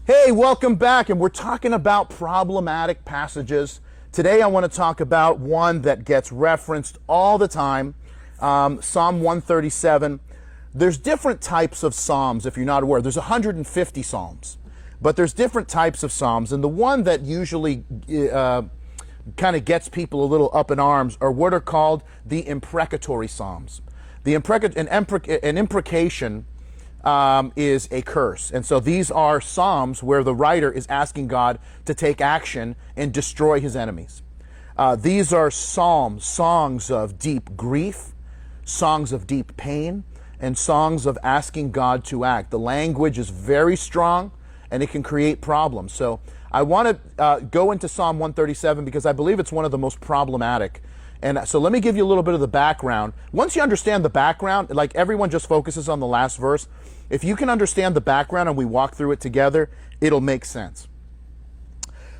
Hey, welcome back, and we're talking about problematic passages. Today I want to talk about one that gets referenced all the time, Psalm 137. There's different types of psalms, if you're not aware. There's 150 psalms, but there's different types of psalms, and the one that usually kind of gets people a little up in arms are what are called the imprecatory psalms. An imprecation is a curse. And so these are psalms where the writer is asking God to take action and destroy his enemies. These are psalms, songs of deep grief, songs of deep pain, and songs of asking God to act. The language is very strong and it can create problems. So I want to go into Psalm 137 because I believe it's one of the most problematic. And so let me give you a little bit of the background. Once you understand the background, like everyone just focuses on the last verse, if you can understand the background and we walk through it together, it'll make sense.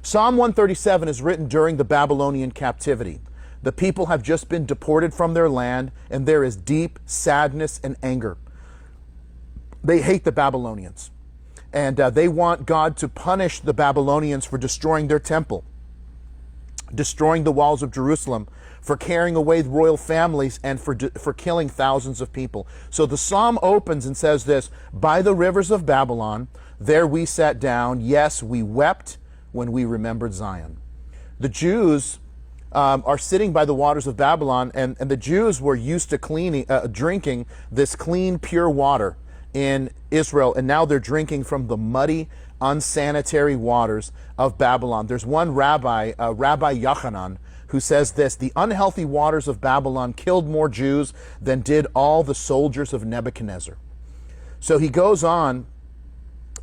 Psalm 137 is written during the Babylonian captivity. The people have just been deported from their land, and there is deep sadness and anger. They hate the Babylonians, and they want God to punish the Babylonians for destroying their temple, destroying the walls of Jerusalem, for carrying away the royal families, and for killing thousands of people. So the psalm opens and says this: by the rivers of Babylon, there we sat down. Yes, we wept when we remembered Zion. The Jews are sitting by the waters of Babylon, and the Jews were used to drinking this clean, pure water in Israel, and now they're drinking from the muddy, unsanitary waters of Babylon. There's one rabbi, Rabbi Yochanan, who says this: the unhealthy waters of Babylon killed more Jews than did all the soldiers of Nebuchadnezzar. So he goes on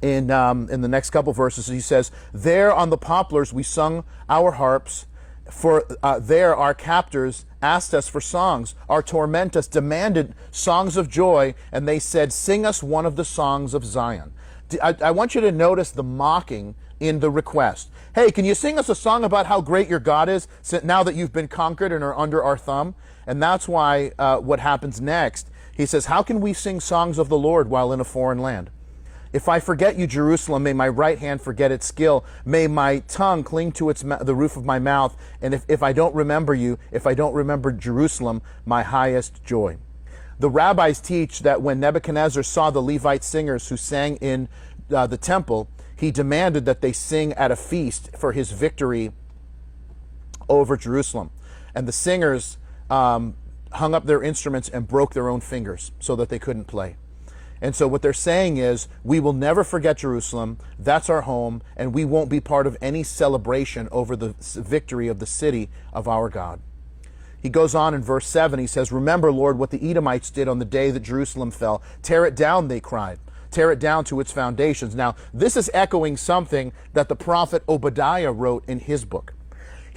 in the next couple verses. He says, there on the poplars we sung our harps, for there our captors asked us for songs. Our tormentors demanded songs of joy, and they said, sing us one of the songs of Zion. I want you to notice the mocking in the request. Hey, can you sing us a song about how great your God is now that you've been conquered and are under our thumb? And that's why what happens next, he says, how can we sing songs of the Lord while in a foreign land? If I forget you, Jerusalem, may my right hand forget its skill. May my tongue cling to the roof of my mouth. And if I don't remember you, if I don't remember Jerusalem, my highest joy. The rabbis teach that when Nebuchadnezzar saw the Levite singers who sang in the temple, he demanded that they sing at a feast for his victory over Jerusalem. And the singers hung up their instruments and broke their own fingers so that they couldn't play. And so what they're saying is, we will never forget Jerusalem, that's our home, and we won't be part of any celebration over the victory of the city of our God. He goes on in verse 7, he says, remember, Lord, what the Edomites did on the day that Jerusalem fell. Tear it down, they cried. Tear it down to its foundations. Now, this is echoing something that the prophet Obadiah wrote in his book.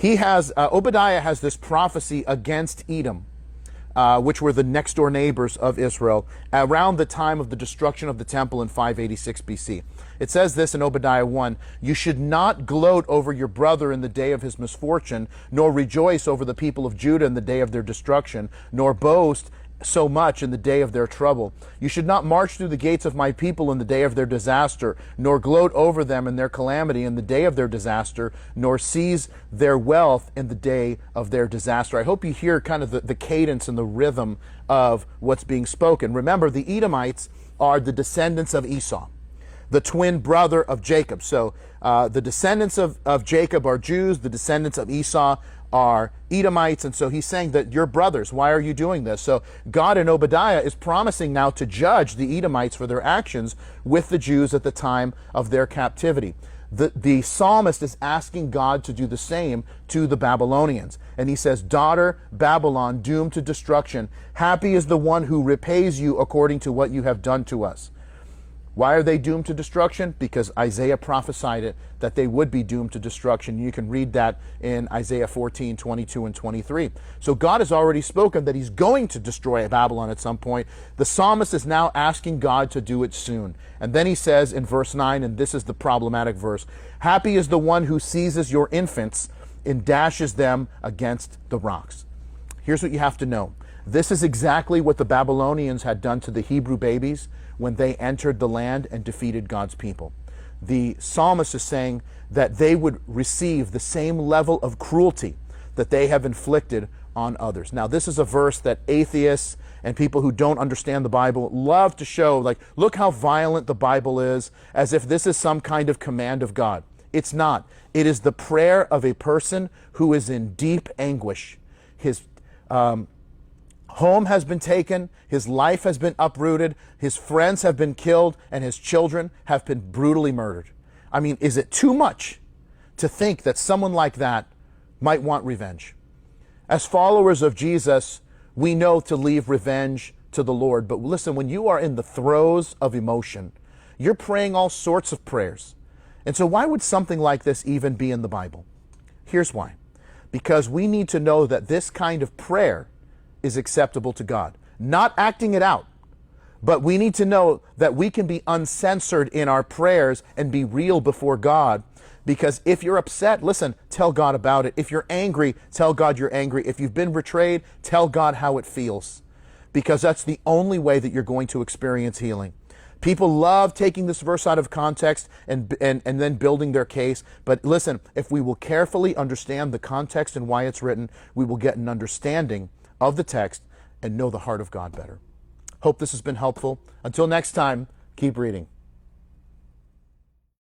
Obadiah has this prophecy against Edom, which were the next door neighbors of Israel, around the time of the destruction of the temple in 586 BC. It says this in Obadiah 1, you should not gloat over your brother in the day of his misfortune, nor rejoice over the people of Judah in the day of their destruction, nor boast so much in the day of their trouble. You should not march through the gates of my people in the day of their disaster, nor gloat over them in their calamity in the day of their disaster, nor seize their wealth in the day of their disaster. I hope you hear kind of the cadence and the rhythm of what's being spoken. Remember, the Edomites are the descendants of Esau, the twin brother of Jacob. So the descendants of Jacob are Jews, the descendants of Esau are Edomites, and so he's saying that you're brothers. Why are you doing this? So God in Obadiah is promising now to judge the Edomites for their actions with the Jews at the time of their captivity. The psalmist is asking God to do the same to the Babylonians. And he says, daughter Babylon, doomed to destruction, happy is the one who repays you according to what you have done to us. Why are they doomed to destruction? Because Isaiah prophesied it, that they would be doomed to destruction. You can read that in Isaiah 14, 22, and 23. So God has already spoken that he's going to destroy Babylon at some point. The psalmist is now asking God to do it soon. And then he says in verse 9, and this is the problematic verse, happy is the one who seizes your infants and dashes them against the rocks. Here's what you have to know. This is exactly what the Babylonians had done to the Hebrew babies when they entered the land and defeated God's people. the psalmist is saying that they would receive the same level of cruelty that they have inflicted on others. Now, this is a verse that atheists and people who don't understand the Bible love to show, like, look how violent the Bible is, as if this is some kind of command of God. It's not. It is the prayer of a person who is in deep anguish. His home has been taken, his life has been uprooted, his friends have been killed, and his children have been brutally murdered. I mean, is it too much to think that someone like that might want revenge? As followers of Jesus, we know to leave revenge to the Lord. But listen, when you are in the throes of emotion, you're praying all sorts of prayers. And so why would something like this even be in the Bible? Here's why. Because we need to know that this kind of prayer is acceptable to God. Not acting it out, but we need to know that we can be uncensored in our prayers and be real before God. Because if you're upset, listen, tell God about it. If you're angry, tell God you're angry. If you've been betrayed, tell God how it feels. Because that's the only way that you're going to experience healing. People love taking this verse out of context and then building their case. But listen, if we will carefully understand the context and why it's written, we will get an understanding of the text and know the heart of God better. Hope this has been helpful. Until next time, keep reading.